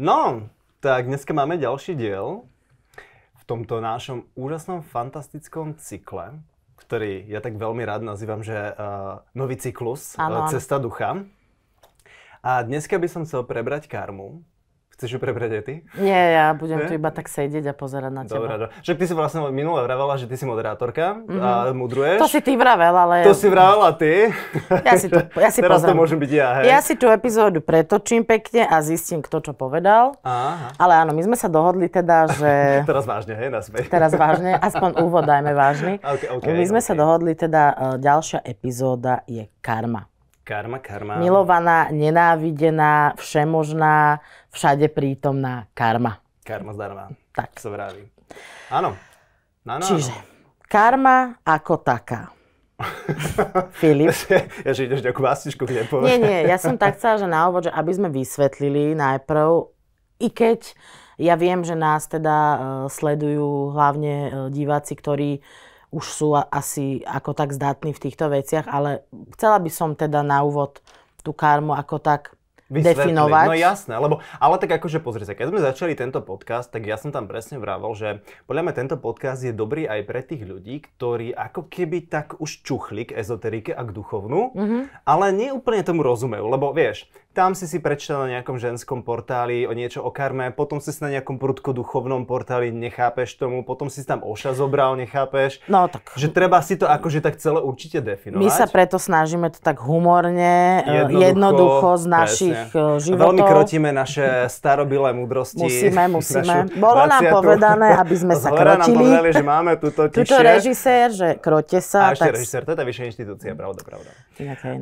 No, tak dneska máme ďalší diel v tomto našom úžasnom, fantastickom cykle, ktorý ja tak veľmi rád nazývam, že nový cyklus, Cesta ducha. A dneska by som chcel prebrať karmu. Chceš ju prebrať aj ty? Nie, ja budem tu iba tak sedieť a pozerať na teba. Dobre. Však ty si vlastne minule vravela, že ty si moderátorka a mudruješ. To si ty vravel, ale... To si vravela ty. Ja si Teraz pozriem. to môžem byť ja, hej? Ja si tú epizódu pretočím pekne a zistím, kto čo povedal. Aha. Ale áno, my sme sa dohodli teda, že... Teraz vážne, hej, naspäť. Teraz vážne, aspoň úvod dajme vážny. My sme sa dohodli teda, ďalšia epizóda je karma. Karma. Milovaná, nenávidená, všemožná, všade prítomná karma. Karma zdarma. Tak. Sa vraví. Áno. Čiže karma ako taká. Filip. Ja, že ideš nejakú vástičku, kde povieš. Nie, ja som tak chcela, že na úvod, že aby sme vysvetlili najprv, i keď ja viem, že nás teda sledujú hlavne diváci, ktorí už sú asi ako tak zdatní v týchto veciach, ale chcela by som teda na úvod tú karmu ako tak definovať. No jasné, ale tak akože pozri sa, keď sme začali tento podcast, tak ja som tam presne vravel, že podľa mňa tento podcast je dobrý aj pre tých ľudí, ktorí ako keby tak už čuchli k ezoterike a k duchovnu, ale nie úplne tomu rozumejú, lebo vieš, tam si prečítal na nejakom ženskom portáli o niečo o karme, potom si na nejakom prudko-duchovnom portáli nechápeš tomu, potom si tam Oša zobral, nechápeš. No tak. Že treba si to akože tak celé určite definovať. My sa preto snažíme to tak humorne, jednoducho z našich životov. Veľmi krotíme naše starobilé múdrosti. Musíme. Bolo nám povedané, aby sme sa krotili. Nám povedali, že máme tuto tišie. Tuto režisér, že krote sa. A ešte režisér, to je tá vyššia inštitúcia, pravda.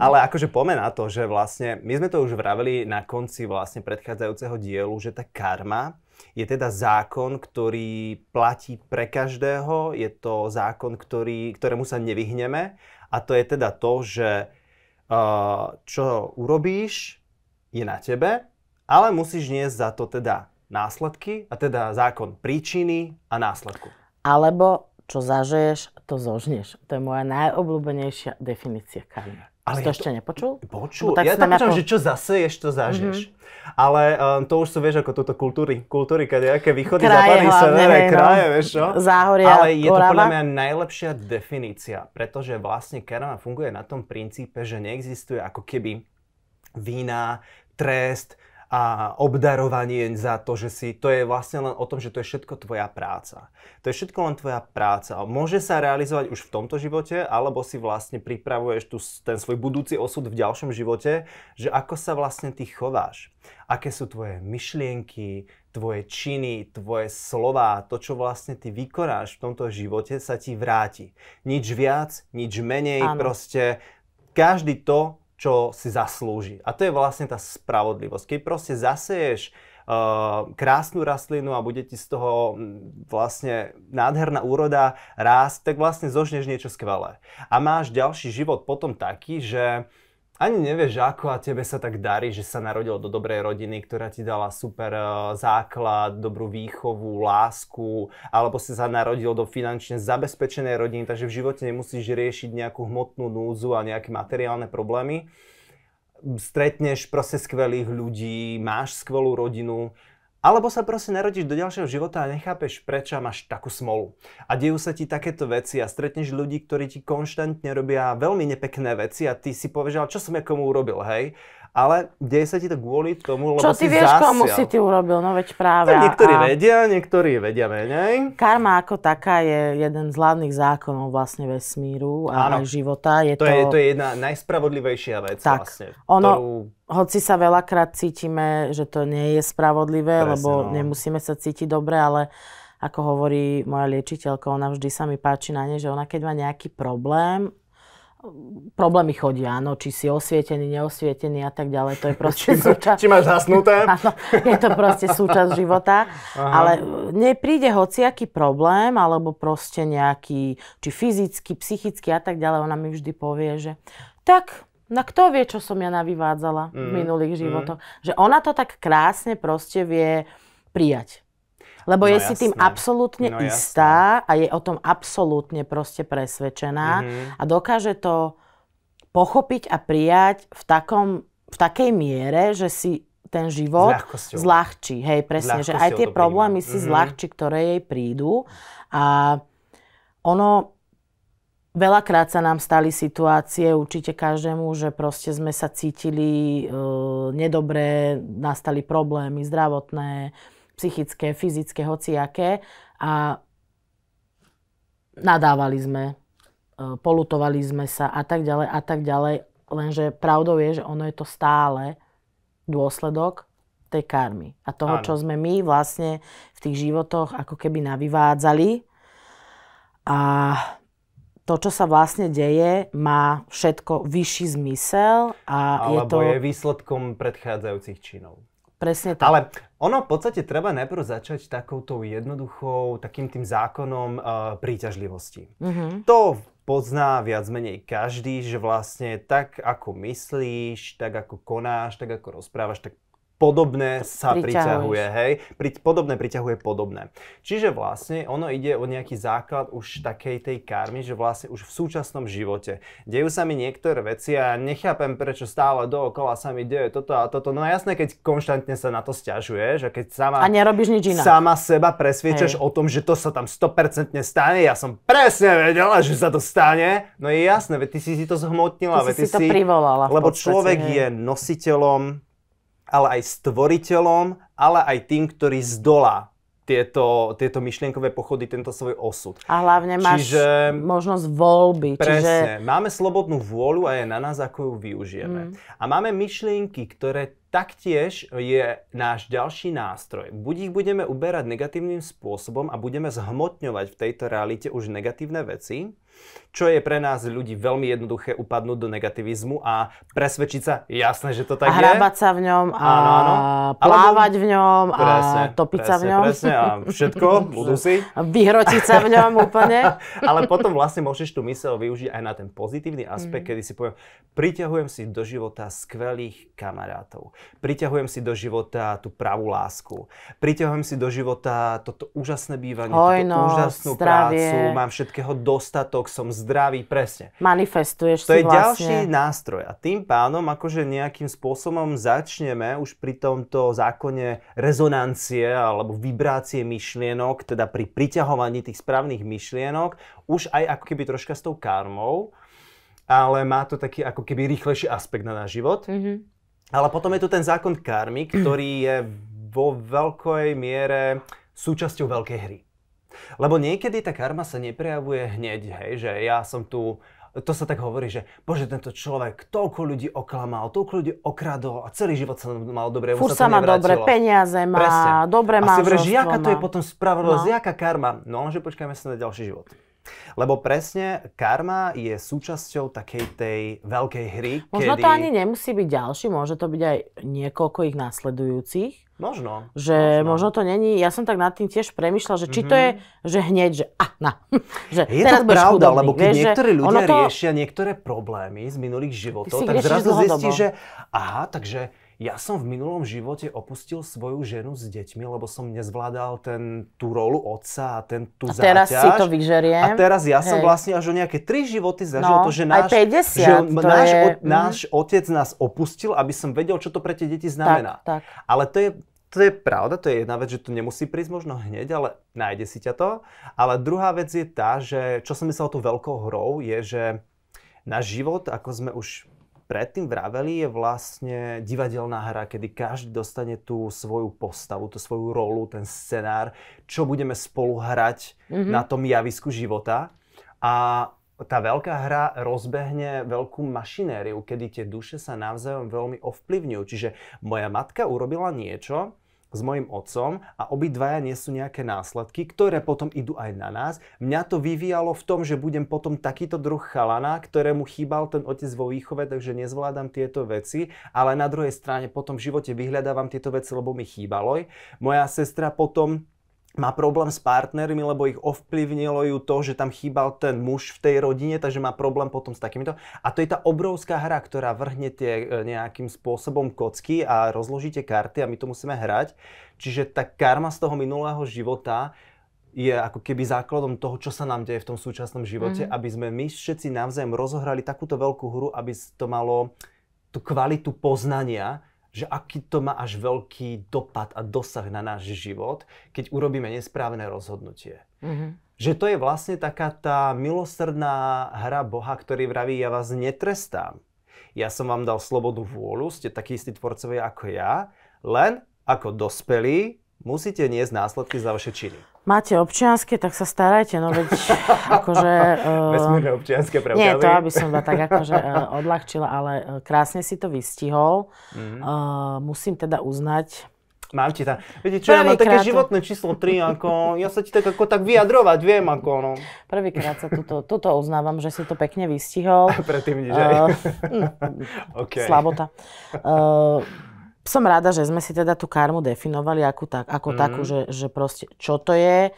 Ale akože poďme na to, že vlastne, my sme to už vraveli na konci vlastne predchádzajúceho dielu, že tá karma je teda zákon, ktorý platí pre každého. Je to zákon, ktorému sa nevyhneme. A to je teda to, že čo urobíš, je na tebe, ale musíš niesť za to teda následky, a teda zákon príčiny a následku. Alebo čo zažiješ, to zožneš. To je moja najobľúbenejšia definícia karmy. Ale to ešte nepočul? Počul. Ja tak počujem, že čo zaseješ, to zažiješ. Ale to už sú, vieš, ako toto kultúry, kadejaké východy, západy, severe, kraje, vieš čo? Záhoria, ale je to podľa mňa najlepšia definícia, pretože vlastne karma funguje na tom princípe, že neexistuje ako keby vina, trest a obdarovanie za to, že to je vlastne len o tom, že to je všetko tvoja práca. To je všetko len tvoja práca. Môže sa realizovať už v tomto živote, alebo si vlastne pripravuješ ten svoj budúci osud v ďalšom živote, že ako sa vlastne ty chováš. Aké sú tvoje myšlienky, tvoje činy, tvoje slová, to, čo vlastne ty vykonáš v tomto živote, sa ti vráti. Nič viac, nič menej, proste každý to, čo si zaslúži. A to je vlastne tá spravodlivosť. Keď proste zaseješ krásnu rastlinu a bude ti z toho vlastne nádherná úroda rásť, tak vlastne zožneš niečo skvelé. A máš ďalší život potom taký, že ani nevieš ako a tebe sa tak darí, že sa narodil do dobrej rodiny, ktorá ti dala super základ, dobrú výchovu, lásku, alebo si sa narodil do finančne zabezpečenej rodiny, takže v živote nemusíš riešiť nejakú hmotnú núdzu a nejaké materiálne problémy. Stretneš proste skvelých ľudí, máš skvelú rodinu, alebo sa proste narodíš do ďalšieho života a nechápeš, prečo máš takú smolu. A dejú sa ti takéto veci a stretneš ľudí, ktorí ti konštantne robia veľmi nepekné veci a ty si povieš, ale čo som ja komu urobil, hej? Ale deje sa ti to kvôli tomu, lebo si zasial. Čo ty vieš, komu si ty urobil, no veď práve. Niektorí vedia menej. Karma ako taká je jeden z hlavných zákonov vlastne vesmíru a aj života. To je jedna najspravodlivejšia vec vlastne. Hoci sa veľakrát cítime, že to nie je spravodlivé, lebo nemusíme sa cítiť dobre, ale ako hovorí moja liečiteľka, ona vždy sa mi páči na nej, že ona keď má nejaký problém, problémy chodia, áno, či si osvietený, neosvietený a tak ďalej, to je proste súčasť... Či máš zasnuté? Áno, je to proste súčasť života, ale nepríde hociaký problém, alebo proste nejaký, či fyzicky, psychicky a tak ďalej, ona mi vždy povie, že tak, no kto vie, čo som ja navyvádzala v minulých životoch. Že ona to tak krásne proste vie prijať. Lebo je si tým absolútne istá a je o tom absolútne proste presvedčená a dokáže to pochopiť a prijať v takej miere, že si ten život zľahčí. Hej, presne, že aj tie problémy si zľahčí, ktoré jej prídu. A ono, veľakrát sa nám stali situácie, určite každému, že proste sme sa cítili nedobre, nastali problémy zdravotné, psychické, fyzické, hociaké. A nadávali sme, polutovali sme sa a tak ďalej. Lenže pravdou je, že ono je to stále dôsledok tej karmy. A toho, čo sme my vlastne v tých životoch ako keby navyvádzali. A to, čo sa vlastne deje, má všetko vyšší zmysel. Alebo je výsledkom predchádzajúcich činov. Presne tak. Ale ono v podstate treba najprv začať takouto jednoduchou, takým tým zákonom príťažlivosti. To pozná viac menej každý, že vlastne tak ako myslíš, tak ako konáš, tak ako rozprávaš, tak podobné sa priťahuje, hej? Podobné priťahuje podobné. Čiže vlastne ono ide o nejaký základ už takej tej karmy, že vlastne už v súčasnom živote dejú sa mi niektoré veci a nechápem, prečo stále dookola sa mi deje toto a toto. No jasné, keď konštantne sa na to sťažuješ a keď sama, a nerobíš nič iné. Sama seba presviečaš o tom, že to sa tam 100% stane, ja som presne vedela, že sa to stane. No je jasné, veď ty si to zhmotnila, ty si to privolala. Lebo človek je nositeľom, ale aj stvoriteľom, ale aj tým, ktorý zdolá tieto myšlienkové pochody, tento svoj osud. A hlavne máš možnosť voľby. Presne. Máme slobodnú vôľu a je na nás, ako ju využijeme. A máme myšlienky, ktoré taktiež je náš ďalší nástroj. Buď ich budeme uberať negatívnym spôsobom a budeme zhmotňovať v tejto realite už negatívne veci, čo je pre nás ľudí veľmi jednoduché upadnúť do negativizmu a presvedčiť sa, jasné, že to tak je. A hrábať sa v ňom a plávať v ňom a topiť sa v ňom. Presne, a všetko, budú si. Vyhrotiť sa v ňom úplne. Ale potom vlastne môžeš tú myseľ využiť aj na ten pozitívny aspekt, kedy si poviem, priťahujem si do života skvelých kamarátov. Priťahujem si do života tú pravú lásku. Priťahujem si do života toto úžasné bývanie, túto úžasnú prácu, mám všetkého dostatok, som zdravý, presne. Manifestuješ to si vlastne. To je ďalší nástroj a tým pádom akože nejakým spôsobom začneme už pri tomto zákone rezonancie alebo vibrácie myšlienok, teda pri priťahovaní tých správnych myšlienok, už aj ako keby troška s tou karmou, ale má to taký ako keby rýchlejší aspekt na náš život. Ale potom je tu ten zákon karmy, ktorý je vo veľkej miere súčasťou veľkej hry. Lebo niekedy tá karma sa neprejavuje hneď, hej, že ja som tu, to sa tak hovorí, že bože, tento človek toľko ľudí oklamal, toľko ľudí okradol a celý život sa mal dobre, mu sa to nevrátilo. Dobre, peniaze má, presne. Dobre manželstvo má. A si hovoríš, jaká to je potom spravodlivosť, jaká karma? No, lenže počkajme sa na ďalší život. Lebo presne karma je súčasťou takej tej veľkej hry, možno to ani nemusí byť ďalší, môže to byť aj niekoľko ich nasledujúcich. Možno. Možno to není, ja som tak nad tým tiež premýšľal, že či to je, že hneď, že že je teraz to pravda, chudobný, lebo keď niektorí ľudia riešia niektoré problémy z minulých životov, tak zrazu zistí, že takže ja som v minulom živote opustil svoju ženu s deťmi, lebo som nezvládal tú rolu otca a tú záťaž. A teraz si to vyžeriem. A teraz ja som vlastne až o nejaké 3 životy zažil to, že náš otec nás opustil, aby som vedel, čo to pre tie deti znamená. Tak. Ale to je pravda, to je jedna vec, že to nemusí prísť možno hneď, ale nájde si ťa to. Ale druhá vec je tá, že čo som myslel tú veľkou hrou, je, že náš život, ako sme už predtým vraveli, je vlastne divadelná hra, kedy každý dostane tú svoju postavu, tú svoju rolu, ten scenár, čo budeme spolu hrať na tom javisku života. A tá veľká hra rozbehne veľkú mašinériu, kedy tie duše sa navzájom veľmi ovplyvňujú. Čiže moja matka urobila niečo s mojím otcom a obidvaja nesú nejaké následky, ktoré potom idú aj na nás. Mňa to vyvíjalo v tom, že budem potom takýto druh chalana, ktorému chýbal ten otec vo výchove, takže nezvládam tieto veci, ale na druhej strane potom v živote vyhľadávam tieto veci, lebo mi chýbalo. Moja sestra potom má problém s partnermi, lebo ich ovplyvnilo ju to, že tam chýbal ten muž v tej rodine, takže má problém potom s takýmito. A to je tá obrovská hra, ktorá vrhne tie nejakým spôsobom kocky a rozloží tie karty a my to musíme hrať. Čiže tá karma z toho minulého života je ako keby základom toho, čo sa nám deje v tom súčasnom živote, aby sme my všetci navzájom rozohrali takúto veľkú hru, aby to malo tú kvalitu poznania že aký to má až veľký dopad a dosah na náš život, keď urobíme nesprávne rozhodnutie. Že to je vlastne taká tá milosrdná hra Boha, ktorý vraví, ja vás netrestám. Ja som vám dal slobodnú vôľu, ste takí istí tvorcovia ako ja, len ako dospelí musíte niesť následky za vaše činy. Máte občianske, tak sa starajte, no veď akože... Vesmírne občianske preukazy. Nie, to aby som to tak akože odľahčila, ale krásne si to vystihol. Musím teda uznať... Mám ti tam... Viete čo, ja mám také životné číslo 3, ako... Ja sa ti tak ako tak vyjadrovať viem, ako no. Prvýkrát sa tuto uznávam, že si to pekne vystihol. Predtým nič, okay. Slabota. Som rada, že sme si teda tú karmu definovali ako takú, že proste čo to je,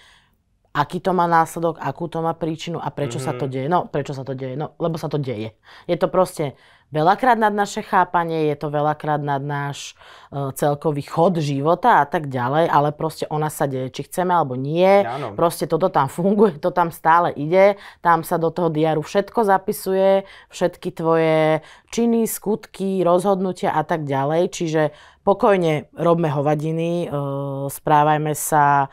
aký to má následok, akú to má príčinu a prečo sa to deje. No, prečo sa to deje? No, lebo sa to deje. Je to proste veľakrát nad naše chápanie, je to veľakrát nad náš celkový chod života a tak ďalej, ale proste ona sa deje, či chceme alebo nie. Áno. Proste toto tam funguje, to tam stále ide, tam sa do toho diáru všetko zapisuje, všetky tvoje činy, skutky, rozhodnutia a tak ďalej. Čiže pokojne robme hovadiny, správajme sa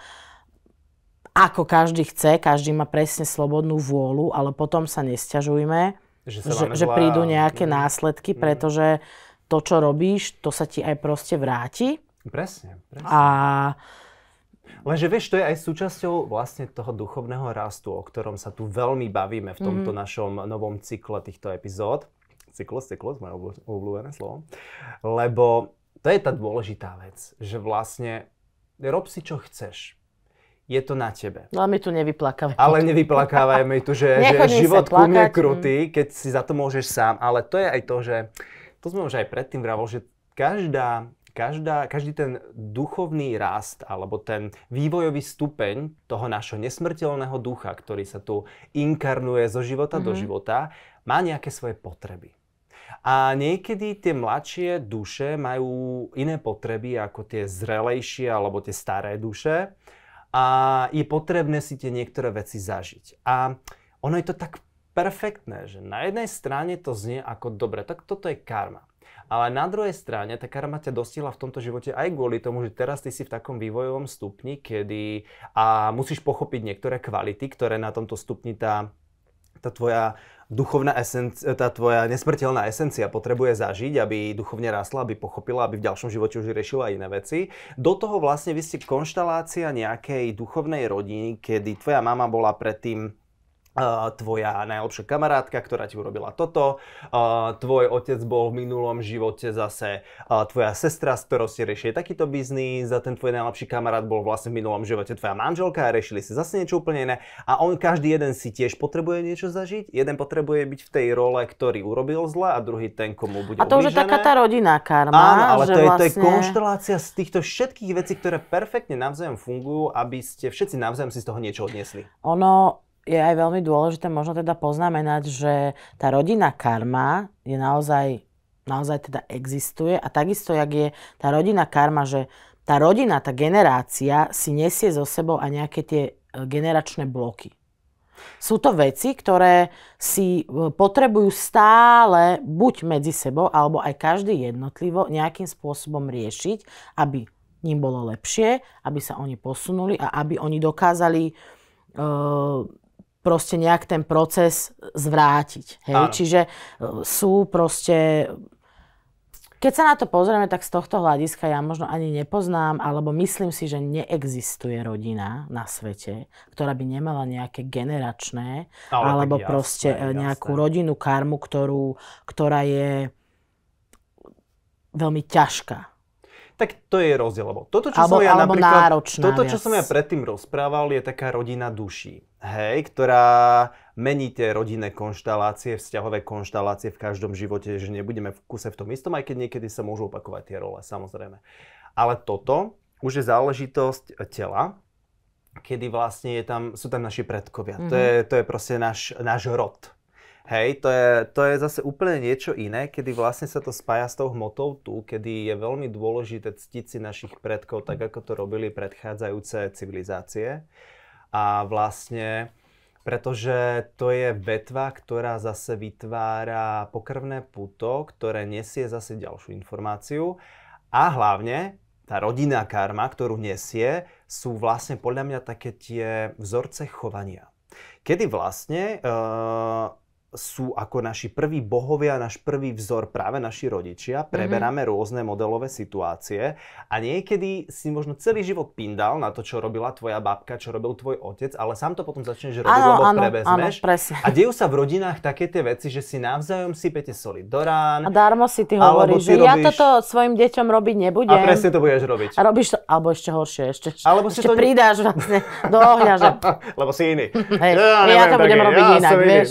ako každý chce, každý má presne slobodnú vôľu, ale potom sa nesťažujme, že prídu nejaké následky, pretože to, čo robíš, to sa ti aj proste vráti. Presne. A... Lenže vieš, to je aj súčasťou vlastne toho duchovného rastu, o ktorom sa tu veľmi bavíme v tomto našom novom cykle týchto epizód. Cyklus, moje obľúbené slovo. Lebo to je tá dôležitá vec, že vlastne rob si, čo chceš. Je to na tebe. No a my tu nevyplakávame. Ale nevyplakávajme tu, že život kľúm je krutý, keď si za to môžeš sám. Ale to je aj to, že, to sme už aj predtým vravol, že každý ten duchovný rast alebo ten vývojový stupeň toho našho nesmrteľného ducha, ktorý sa tu inkarnuje zo života do života, má nejaké svoje potreby. A niekedy tie mladšie duše majú iné potreby ako tie zrelejšie alebo tie staré duše. A je potrebné si tie niektoré veci zažiť. A ono je to tak perfektné, že na jednej strane to znie ako dobre, tak toto je karma. Ale na druhej strane tá karma ťa dostihla v tomto živote aj kvôli tomu, že teraz ty si v takom vývojovom stupni, kedy musíš pochopiť niektoré kvality, ktoré na tomto stupni tá tvoja duchovná esencia, tá tvoja nesmrteľná esencia potrebuje zažiť, aby duchovne rastla, aby pochopila, aby v ďalšom živote už riešila iné veci. Do toho vlastne vy ste konštelácia nejakej duchovnej rodiny, kedy tvoja mama bola predtým tvoja najlepšia kamarátka, ktorá ti urobila toto. Tvoj otec bol v minulom živote zase tvoja sestra, s ktorou ste riešili takýto biznis. A ten tvoj najlepší kamarát bol vlastne v minulom živote tvoja manželka a riešili si zase niečo úplne iné. A každý jeden si tiež potrebuje niečo zažiť. Jeden potrebuje byť v tej role, ktorý urobil zle, a druhý ten, komu bude ublížené. A to už je taká tá rodinná karma. Áno, ale že to je konštelácia z týchto všetkých vecí, ktoré perfektne navzájom fungujú, aby ste všetci navzájom si z toho niečo odniesli. Ono je aj veľmi dôležité možno teda poznamenať, že tá rodinná karma je naozaj teda existuje a takisto, jak je tá rodinná karma, že tá rodina, tá generácia si nesie so sebou aj nejaké tie generačné bloky. Sú to veci, ktoré si potrebujú stále buď medzi sebou, alebo aj každý jednotlivo nejakým spôsobom riešiť, aby ním bolo lepšie, aby sa oni posunuli a aby oni dokázali proste nejak ten proces zvrátiť. Hej? Čiže sú proste... Keď sa na to pozrieme, tak z tohto hľadiska ja možno ani nepoznám, alebo myslím si, že neexistuje rodina na svete, ktorá by nemala nejaké generačné, alebo proste nejakú rodinnú karmu, ktorá je veľmi ťažká. Tak to je rozdiel, lebo toto, čo som ja predtým rozprával, je taká rodina duší, hej, ktorá mení tie rodinné konštelácie, vzťahové konštelácie v každom živote, že nebudeme v kuse v tom istom, aj keď niekedy sa môžu opakovať tie role, samozrejme. Ale toto už je záležitosť tela, kedy vlastne sú tam naši predkovia. To je proste náš rod. Hej, to je zase úplne niečo iné, kedy vlastne sa to spája s tou hmotou tu, kedy je veľmi dôležité ctiť si našich predkov, tak ako to robili predchádzajúce civilizácie. A vlastne, pretože to je vetva, ktorá zase vytvára pokrvné puto, ktoré nesie zase ďalšiu informáciu. A hlavne tá rodinná karma, ktorú nesie, sú vlastne podľa mňa také tie vzorce chovania. Kedy vlastne sú ako naši prví bohovia, náš prvý vzor práve naši rodičia, preberáme rôzne modelové situácie a niekedy si možno celý život pindal na to, čo robila tvoja babka, čo robil tvoj otec, ale sám to potom začneš robiť, lebo prevezmeš. A dejú sa v rodinách také tie veci, že si navzájom sypete soli do rán. A darmo si ty hovoríš, že ja toto svojim deťom robiť nebudem. A presne to budeš robiť. A robíš to, alebo ešte horšie, ešte to pridáš vlastne do ohňa, že... Lebo si iný. Hej, ja to budem robiť inak, vieš.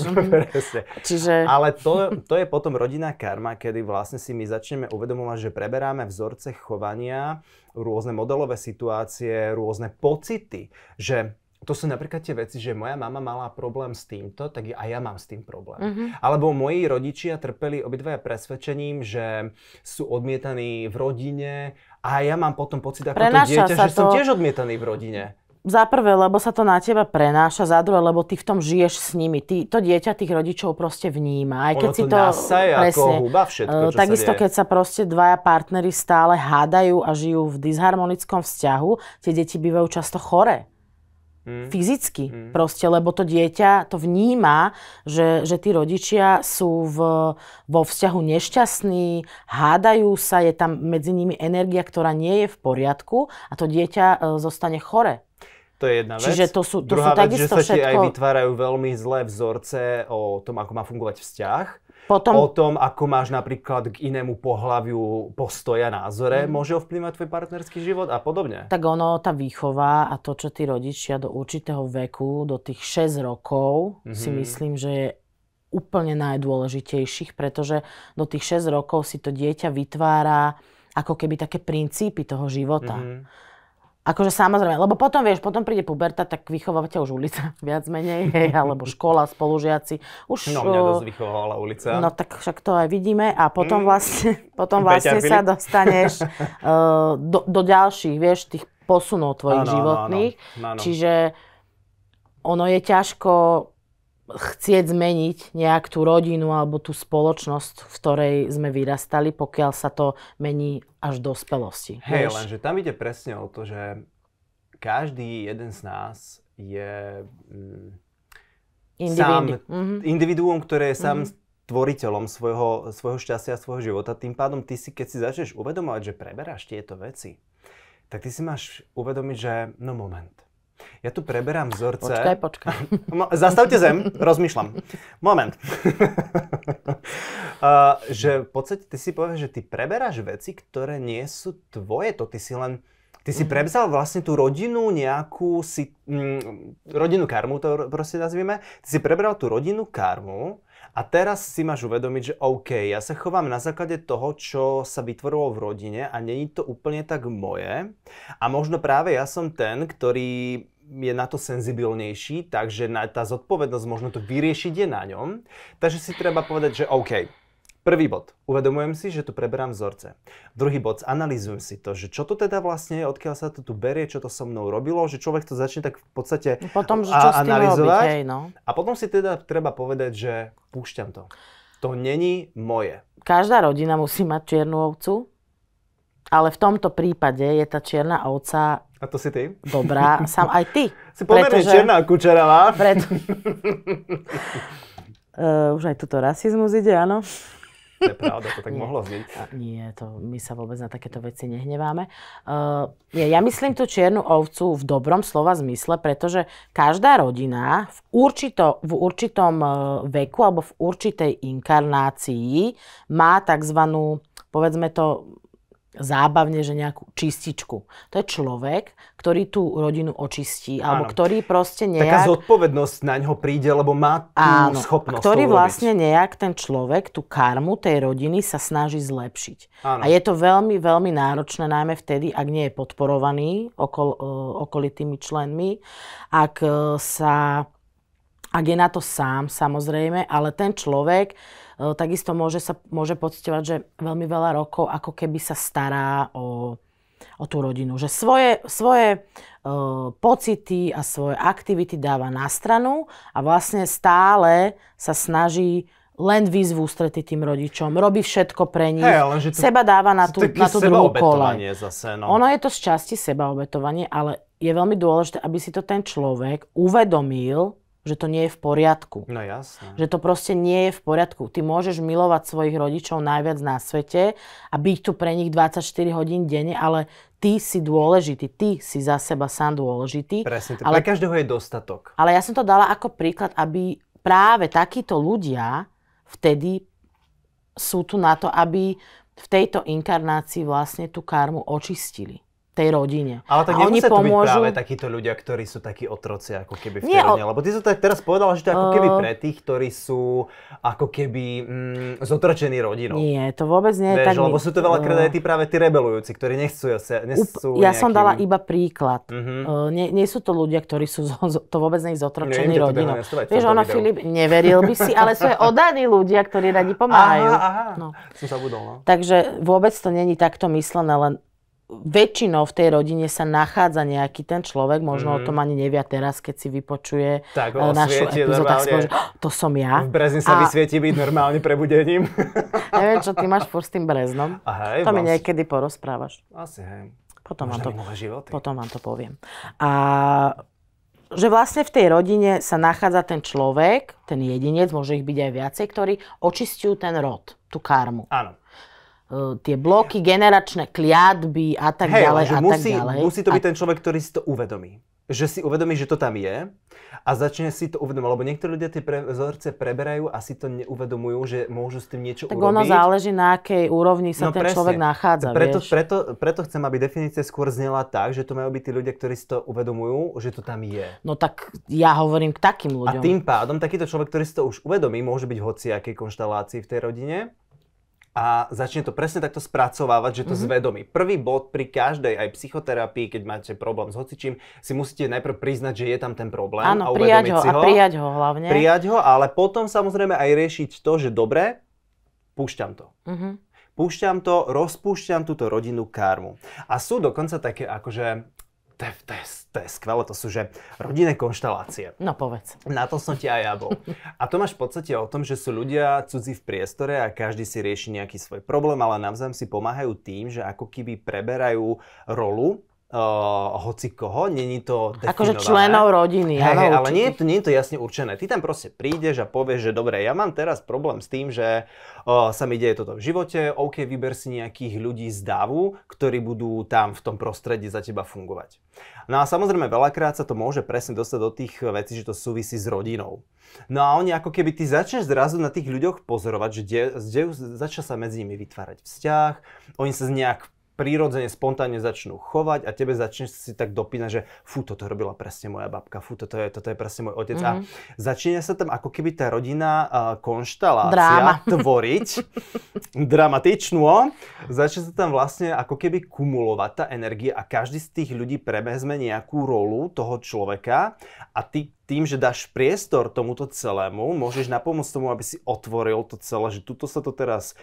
Čiže... Ale to je potom rodinná karma, kedy vlastne si my začneme uvedomovať, že preberáme vzorce chovania, rôzne modelové situácie, rôzne pocity, že to sú napríklad tie veci, že moja mama mala problém s týmto, tak aj ja mám s tým problém. Alebo moji rodičia trpeli obidvaja presvedčením, že sú odmietaní v rodine a ja mám potom pocit ako to dieťa, že som tiež odmietaný v rodine. Za prvé, lebo sa to na teba prenáša, za druhé, lebo ty v tom žiješ s nimi. To dieťa tých rodičov proste vníma. Aj keď ono si to nasaje ako huba všetko, čo takisto, sa deje. keď sa proste dvaja partneri stále hádajú a žijú v disharmonickom vzťahu, tie deti bývajú často choré. Fyzicky. Proste, lebo to dieťa to vníma, že tí rodičia sú vo vzťahu nešťastní, hádajú sa, je tam medzi nimi energia, ktorá nie je v poriadku a to dieťa zostane chore. To je jedna vec. Čiže to sú druhá vec, že sa ti všetko... aj vytvárajú veľmi zlé vzorce o tom, ako má fungovať vzťah. Potom... O tom, ako máš napríklad k inému pohlaviu postoja, názore, môže ovplyvňovať tvoj partnerský život a podobne. Tak ono, tá výchova a to, čo tí rodičia do určitého veku, do tých 6 rokov, si myslím, že je úplne najdôležitejších, pretože do tých 6 rokov si to dieťa vytvára ako keby také princípy toho života. Akože samozrejme, lebo potom príde puberta, tak vychováva ťa už ulica, viac menej, hej, alebo škola, spolužiaci. No mňa dosť vychovávala ulica. No tak však to aj vidíme a potom vlastne sa dostaneš do ďalších, vieš, tých posunov tvojich životných. No. Čiže ono je ťažko chcieť zmeniť nejak tú rodinu alebo tú spoločnosť, v ktorej sme vyrastali, pokiaľ sa to mení až do dospelosti. Hej, lenže tam ide presne o to, že každý jeden z nás je sám individuum, ktoré je sám tvoriteľom svojho šťastia a svojho života. Tým pádom ty si, keď si začneš uvedomovať, že preberáš tieto veci, tak ty si máš uvedomiť, že no moment. Ja tu preberám vzorce... Počkaj. Zastavte zem, rozmýšľam. Moment. Že v podstate ty si povieš, že ty preberáš veci, ktoré nie sú tvoje. Ty si prevzal vlastne tú rodinu nejakú... rodinnú karmu, to proste nazvime. Ty si prebral tú rodinnú karmu a teraz si máš uvedomiť, že OK, ja sa chovám na základe toho, čo sa vytvorilo v rodine a není to úplne tak moje. A možno práve ja som ten, ktorý je na to senzibilnejší, takže tá zodpovednosť možno to vyriešiť je na ňom. Takže si treba povedať, že OK, prvý bod, uvedomujem si, že tu preberám vzorce. Druhý bod, analýzujem si to, že čo to teda vlastne je, odkiaľ sa to tu berie, čo to so mnou robilo, že človek to začne tak v podstate potom, že čo analyzovať. Hej, no. A potom si teda treba povedať, že púšťam to. To není moje. Každá rodina musí mať čiernu ovcu, ale v tomto prípade je tá čierna ovca... A to si ty? Dobrá, sám aj ty. Si pomerne čierna a kučeravá. Už aj tuto rasizmus ide, áno. To je pravda, to tak mohlo znieť. Nie, my sa vôbec na takéto veci nehneváme. Ja myslím tú čiernu ovcu v dobrom slova zmysle, pretože každá rodina v určitom veku alebo v určitej inkarnácii má takzvanú, povedzme to zábavne, že nejakú čističku. To je človek, ktorý tú rodinu očistí, alebo ktorý proste nejak... Taká zodpovednosť na ňo príde, lebo má tú schopnosť ktorý to vlastne nejak ten človek, tú karmu tej rodiny sa snaží zlepšiť. Áno. A je to veľmi, veľmi náročné, najmä vtedy, ak nie je podporovaný okolitými členmi, ak je na to sám, samozrejme, ale ten človek takisto môže pociťovať, že veľmi veľa rokov ako keby sa stará o tú rodinu. Že svoje pocity a svoje aktivity dáva na stranu a vlastne stále sa snaží len výzvu ústrety tým rodičom, robí všetko pre nich, seba dáva na tú druhú koľaj. Zase, no. Ono je to z časti sebaobetovanie, ale je veľmi dôležité, aby si to ten človek uvedomil, že to nie je v poriadku. No jasné. Že to proste nie je v poriadku. Ty môžeš milovať svojich rodičov najviac na svete a byť tu pre nich 24 hodín denne, ale ty si dôležitý, ty si za seba sám dôležitý. Presne, pre každého je dostatok. Ale ja som to dala ako príklad, aby práve takíto ľudia vtedy sú tu na to, aby v tejto inkarnácii vlastne tú karmu očistili tej rodine. Ale tak nemusia to byť práve takíto ľudia, ktorí sú takí otroci, ako keby v tej rodine. Lebo ty si to teraz povedala, že to je ako keby pre tých, ktorí sú ako keby zotročení rodinou. Nie, to vôbec nie je tak. Lebo sú to veľakrát aj tí práve tí rebelujúci, ktorí nechcú Ja som dala iba príklad. Nie sú to ľudia, ktorí sú to vôbec nie zotročení rodinou. Vieš, Filip, neveril by si, ale sú aj oddaní ľudia, ktorí radi pomáhajú. Aha. Som zabudol, no. Takže vôbec to není takto myslené, len väčšinou v tej rodine sa nachádza nejaký ten človek, možno o tom ani nevia teraz, keď si vypočuje našu epizódu, tak si povie, že to som ja. V Brezni sa vysvieti byť normálne prebudením. Neviem, čo ty máš furt s tým Breznom. To mi niekedy porozprávaš. Asi, hej. Potom vám to poviem. A že vlastne v tej rodine sa nachádza ten človek, ten jedinec, môže ich byť aj viacej, ktorí očistujú ten rod, tú karmu. Áno. Tie bloky, generačné kliatby a tak ďalej. Musí to byť ten človek, ktorý si to uvedomí. Že si uvedomí, že to tam je a začne si to uvedomovať. Lebo niektorí ľudia tie vzorce preberajú a si to neuvedomujú, že môžu s tým niečo urobiť. Tak ono záleží, na akej úrovni sa ten človek nachádza. Preto chcem, aby definícia skôr znela tak, že to majú byť tí ľudia, ktorí si to uvedomujú, že to tam je. No tak ja hovorím k takým ľuďom. A tým pádom takýto človek, ktorý si to už uvedomí, môže byť hociakej konštelácii v tej rodine. A začne to presne takto spracovávať, že to zvedomí. Prvý bod pri každej aj psychoterapii, keď máte problém s hocičím, si musíte najprv priznať, že je tam ten problém. Áno, a uvedomiť si ho. A prijať ho hlavne. Prijať ho, ale potom samozrejme aj riešiť to, že dobre, púšťam to. Púšťam to, rozpúšťam túto rodinnú karmu. A sú dokonca také akože... To je skvelé, to sú že rodinné konštelácie. No povedz. Na to som ti aj ja bol. A to máš v podstate o tom, že sú ľudia cudzí v priestore a každý si rieši nejaký svoj problém, ale navzájom si pomáhajú tým, že ako keby preberajú rolu hoci koho, není to definované. Akože členov rodiny, ale nie je to jasne určené. Ty tam proste prídeš a povieš, že dobre, ja mám teraz problém s tým, že sa mi deje toto v živote, OK, vyber si nejakých ľudí z davu, ktorí budú tam v tom prostredí za teba fungovať. No a samozrejme, veľakrát sa to môže presne dostať do tých vecí, že to súvisí s rodinou. No a oni ako keby ty začneš zrazu na tých ľuďoch pozorovať, že začne sa medzi nimi vytvárať vzťah, oni sa nejak prirodzene, spontánne začnú chovať a tebe začneš si tak dopínať, že toto robila presne moja babka, toto je presne môj otec. A začína sa tam ako keby tá rodinná konštelácia tvoriť, dramatičnú. Začína sa tam vlastne ako keby kumulovať tá energia a každý z tých ľudí prevezme nejakú rolu toho človeka a ty tým, že dáš priestor tomuto celému, môžeš napomôcť tomu, aby si otvoril to celé, že tuto sa to teraz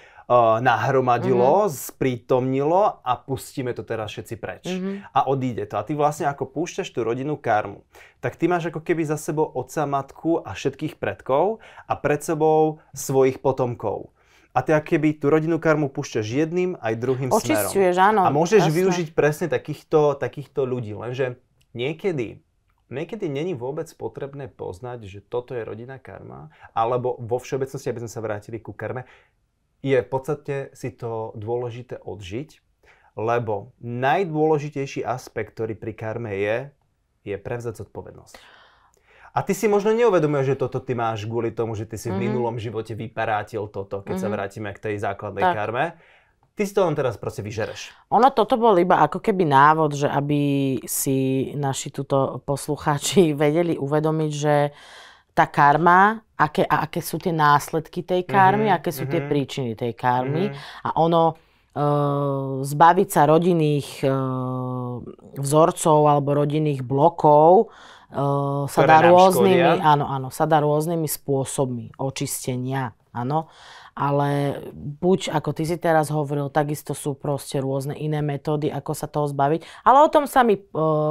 nahromadilo, sprítomnilo a pustíme to teraz všetci preč. A odíde to. A ty vlastne ako púšťaš tú rodinnú karmu, tak ty máš ako keby za sebou otca, matku a všetkých predkov a pred sebou svojich potomkov. A ty ako keby tú rodinnú karmu púšťaš jedným aj druhým smerom. Očisťuješ, áno. A môžeš využiť presne takýchto ľudí, lenže niekedy není vôbec potrebné poznať, že toto je rodinná karma, alebo vo všeobecnosti, aby sme sa vrátili ku karme, je v podstate si to dôležité odžiť, lebo najdôležitejší aspekt, ktorý pri karme je prevzať zodpovednosť. A ty si možno neuvedomuješ, že toto ty máš kvôli tomu, že ty si v minulom živote vyparátil toto, keď sa vrátime k tej základnej karme. Ty si to len teraz proste vyžereš. Toto bol iba ako keby návod, že aby si naši tuto poslucháči vedeli uvedomiť, že tá karma, aké sú tie následky tej karmy, aké sú tie príčiny tej karmy. A zbaviť sa rodinných vzorcov alebo rodinných blokov sa dá rôznymi spôsobmi očistenia. Áno. Ale buď, ako ty si teraz hovoril, takisto sú proste rôzne iné metódy, ako sa toho zbaviť. Ale o tom sa my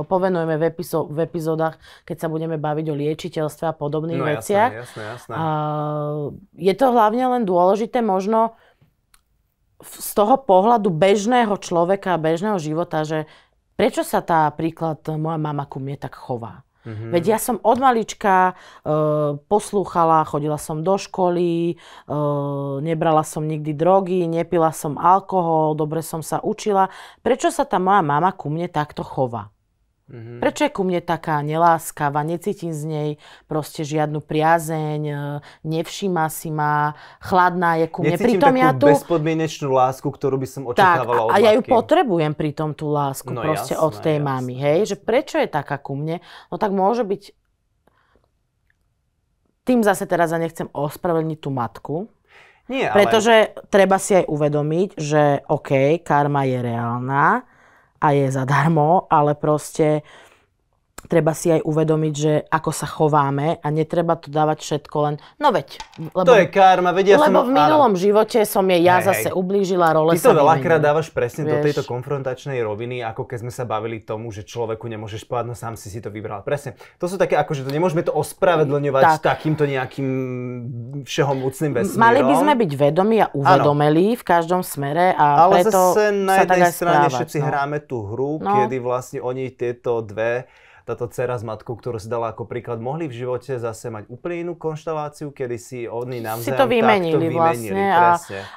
povenujeme v epizódach, keď sa budeme baviť o liečiteľstve a podobných veciach. Jasné. Je to hlavne len dôležité možno z toho pohľadu bežného človeka, bežného života, že prečo sa príklad moja mama ku mne tak chová. Veď ja som od malička poslúchala, chodila som do školy, nebrala som nikdy drogy, nepila som alkohol, dobre som sa učila. Prečo sa tá moja mama ku mne takto chová? Prečo je ku mne taká neláskavá, necítim z nej proste žiadnu priazeň, nevšíma si ma, chladná je ku mne. Necítim pritom takú ja tu bezpodmienečnú lásku, ktorú by som očakávala od matky. A ja ju potrebujem pri tom tú lásku proste od tej mamy, hej? Že prečo je taká ku mne? No tak môže byť... Tým zase teraz ja nechcem ospravedlniť tú matku. Nie, ale... Pretože treba si aj uvedomiť, že OK, karma je reálna, a je zadarmo, ale proste treba si aj uvedomiť, že ako sa chováme a netreba to dávať všetko len... No veď. Lebo, to je karma, vedia som... Lebo v minulom živote som jej zase ublížila, role sa vymenili. Ty to veľakrát dávaš presne do tejto konfrontačnej roviny, ako keď sme sa bavili tomu, že človeku nemôžeš povedať, no sám si to vybral. Presne. To sú také, akože to nemôžeme to ospravedlňovať takýmto nejakým všehomúcným vesmírom. Mali by sme byť vedomí a uvedomeli v každom smere a ale preto zase na jednej strane všetci no. hráme tú hru, kedy vlastne oni tieto dve táto dcera s matkou, ktorú si dala ako príklad, mohli v živote zase mať úplne inú konšteláciu, kedy si oni navzájom si to vymenili vlastne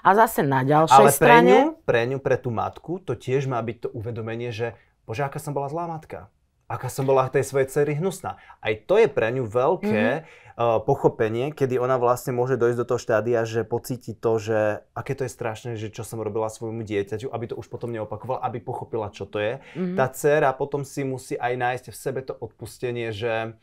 a zase na ďalšej strane. Ale pre tú matku to tiež má byť to uvedomenie, že bože, aká som bola zlá matka. Aká som bola tej svojej dcery hnusná. Aj to je pre ňu veľké pochopenie, kedy ona vlastne môže dojsť do toho štádia, že pocíti to, že aké to je strašné, že čo som robila svojmu dieťaťu, aby to už potom neopakovala, aby pochopila, čo to je. Tá dcera potom si musí aj nájsť v sebe to odpustenie, že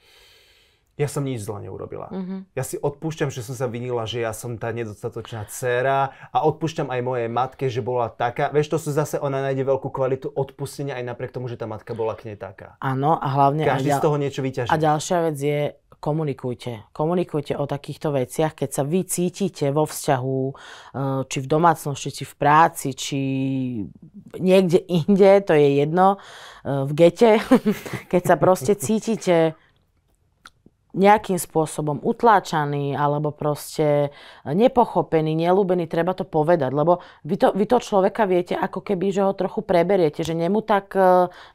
ja som nič zle neurobila. Ja si odpúšťam, že som sa vinila, že ja som tá nedostatočná dcéra a odpúšťam aj mojej matke, že bola taká. Vieš, to sú zase, ona nájde veľkú kvalitu odpustenia aj napriek tomu, že tá matka bola k nej taká. Áno, a hlavne... Každý z toho niečo vyťaží. A ďalšia vec je, komunikujte. Komunikujte o takýchto veciach, keď sa vy cítite vo vzťahu, či v domácnosti, či v práci, či niekde inde, to je jedno, v gete, keď sa proste cítite nejakým spôsobom utláčaný alebo proste nepochopený, neľúbený, treba to povedať, lebo vy to človeka viete, ako keby, že ho trochu preberiete, že nemu tak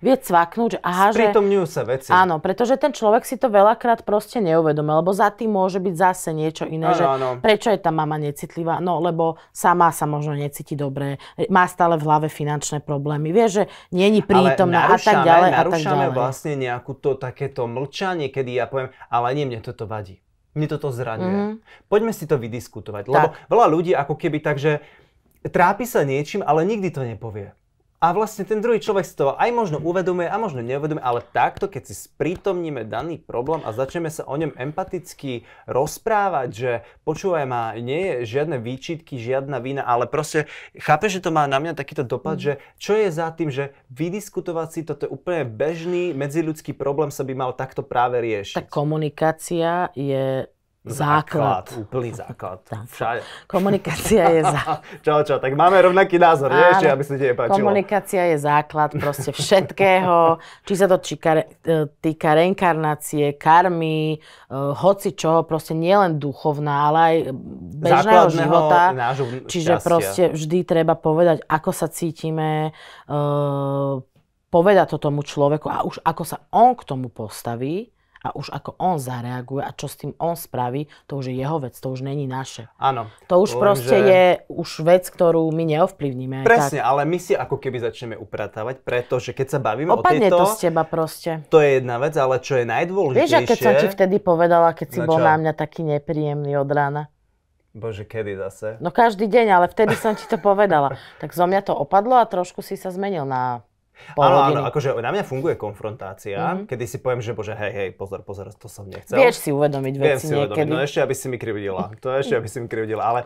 vie cvaknúť, že aha, že... Sprítomňujú sa veci. Áno, pretože ten človek si to veľakrát proste neuvedomí, lebo za tým môže byť zase niečo iné, že prečo je tá mama necitlivá, no lebo sama sa možno necíti dobre, má stále v hlave finančné problémy, vie, že není prítomná a tak ďalej. Narúšame vlastne nejakú to takéto mlčanie, kedy ja poviem, ale nie, mne toto vadí. Mne toto zraňuje. Poďme si to vydiskutovať. Lebo veľa ľudí ako keby tak, že trápi sa niečím, ale nikdy to nepovie. A vlastne ten druhý človek si to aj možno uvedomuje a možno neuvedomuje, ale takto, keď si sprítomníme daný problém a začneme sa o ňom empaticky rozprávať, že počúvaj ma, nie je žiadne výčitky, žiadna vina, ale proste chápeš, že to má na mňa takýto dopad, že čo je za tým, že vydiskutovať si, toto je úplne bežný medziľudský problém, sa by mal takto práve riešiť. Tak komunikácia je základ. Úplný základ. Všade. Komunikácia je základ. Čo, tak máme rovnaký názor, nie? Ešte, aby sa ti nepáčilo. Komunikácia je základ proste všetkého. Či sa to týka reinkarnácie, karmy, hoci čoho, proste nielen duchovná, ale aj bežného života. Čiže proste vždy treba povedať, ako sa cítime, povedať to tomu človeku a už ako sa on k tomu postaví, a už ako on zareaguje a čo s tým on spraví, to už je jeho vec, to už není naše. Áno. To už proste je už vec, ktorú my neovplyvníme. Presne, ale my si ako keby začneme upratávať, pretože keď sa bavíme opadne o tejto... to z teba proste. To je jedna vec, ale čo je najdôležitejšie... Vieš, keď som ti vtedy povedala, keď si bol na mňa taký nepríjemný od rána? Bože, kedy zase? No každý deň, ale vtedy som ti to povedala. Tak zo mňa to opadlo a trošku si sa zmenil na... Áno, akože na mňa funguje konfrontácia, kedy si poviem, že bože, hej, pozor, to som nechcel. Vieš si uvedomiť veci niekedy. No ešte, aby si mi krivdila. Ale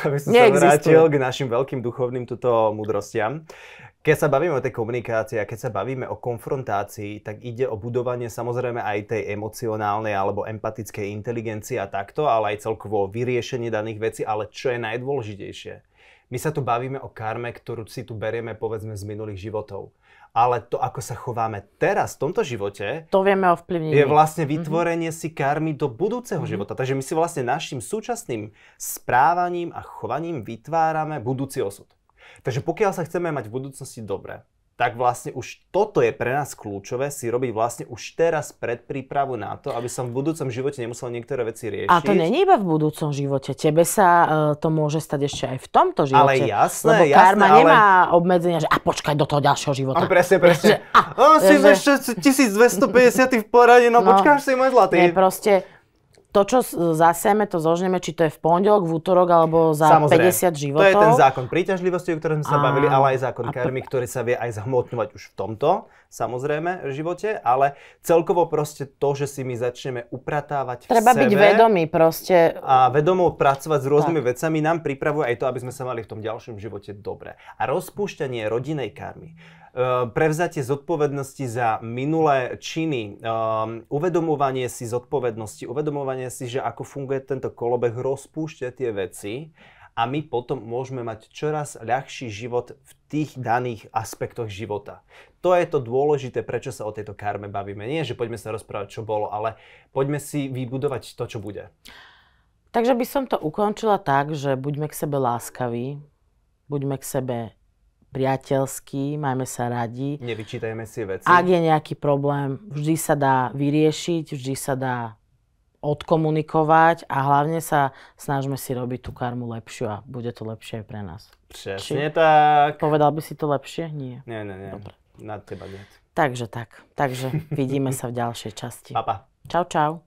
aby som sa vrátil k našim veľkým duchovným múdrostiam. Keď sa bavíme o tej komunikácii a keď sa bavíme o konfrontácii, tak ide o budovanie samozrejme aj tej emocionálnej alebo empatickej inteligencie a takto, ale aj celkovo o vyriešenie daných vecí, ale čo je najdôležitejšie? My sa tu bavíme o karme, ktorú si tu berieme povedzme z minulých životov. Ale to, ako sa chováme teraz v tomto živote, to vieme ovplyvniť. Je vlastne vytvorenie si karmy do budúceho života. Takže my si vlastne našim súčasným správaním a chovaním vytvárame budúci osud. Takže pokiaľ sa chceme mať v budúcnosti dobre, tak vlastne už toto je pre nás kľúčové si robiť vlastne už teraz predprípravu na to, aby som v budúcom živote nemusel niektoré veci riešiť. A to nie je iba v budúcom živote. Tebe sa to môže stať ešte aj v tomto živote. Ale jasné, lebo karma nemá obmedzenia, že a počkaj do toho ďalšieho života. Presne. Si ešte 1250 v porade, no počkáš si, môj zlatý. Nie, proste to, čo zasieme, to zožneme, či to je v pondelok, v útorok, alebo za samozrejme 50 životov. To je ten zákon príťažlivosti, o ktorom sme sa bavili, ale aj zákon karmy, ktorý sa vie aj zhmotňovať už v tomto, samozrejme, živote, ale celkovo proste to, že si my začneme upratávať treba v sebe. Byť vedomý proste. A vedomo pracovať s rôznymi vecami nám pripravuje aj to, aby sme sa mali v tom ďalšom živote dobre. A rozpúšťanie rodinej karmy, prevzatie zodpovednosti za minulé činy, uvedomovanie si zodpovednosti, uvedomovanie si, že ako funguje tento kolobeh, rozpúšťa tie veci a my potom môžeme mať čoraz ľahší život v tých daných aspektoch života. To je to dôležité, prečo sa o tejto karme bavíme. Nie, že poďme sa rozprávať, čo bolo, ale poďme si vybudovať to, čo bude. Takže by som to ukončila tak, že buďme k sebe láskaví, buďme k sebe priateľský, majme sa radi. Nevyčítajme si veci. Ak je nejaký problém, vždy sa dá vyriešiť, vždy sa dá odkomunikovať a hlavne sa snažme si robiť tú karmu lepšiu a bude to lepšie aj pre nás. Presne tak. Povedal by si to lepšie? Nie. Nie. Dobre. Na teba nie. Takže tak. Takže vidíme sa v ďalšej časti. Pa. Čau.